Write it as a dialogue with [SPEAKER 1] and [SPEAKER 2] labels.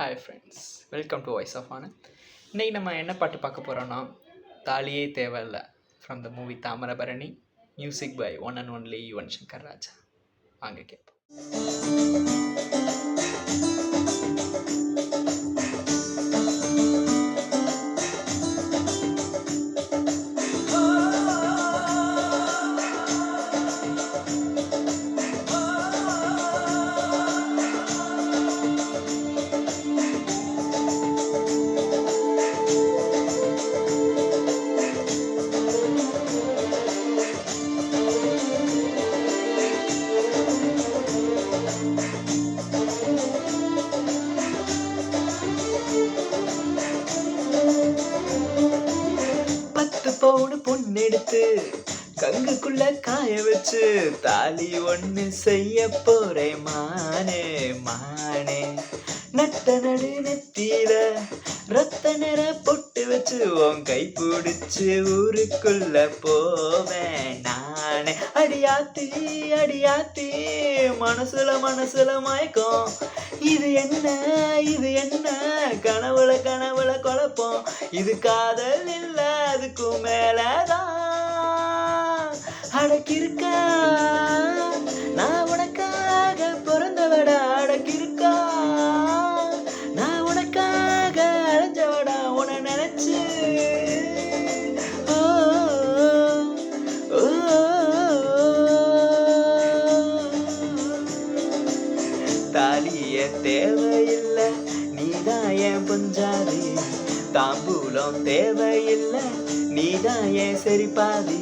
[SPEAKER 1] Hi friends, welcome to Voice of Honour. இன்றைக்கி நம்ம என்ன பாட்டு பார்க்க போகிறோன்னா, தாலியே தேவையில்ல from the movie Thamirabarani, music by one and only Yuvan Shankar Raja. வாங்க கேட்போம். பவுனு பொண்ணெடுத்து கங்குக்குள்ள காய வச்சு தாலி ஒண்ணு செய்ய போறேன் மானே மானே. நட்ட நடு நெத்தியில ரத்த நிற பொட்டு வச்சு உன் கை பிடிச்சு ஊருக்குள்ள போவேன் நானே. அடியாத்தி அடியாத்தி மனசுல மயக்கம். இது என்ன கனவுல குழப்பம். இது காதல் இல்ல, அதுக்கும் மேலதான் அடக்கிருக்கா. நான் உனக்காக பிறந்தவடா, அடக்கிருக்கா. நான் உனக்காக அழைஞ்சவடா, உன நினைச்சு. தாலிய தேவையில்லை, நீதான் என் பஞ்சாதி. தாம்பூலம் தேவையில்லை, நீதான் என் சரிபாதி.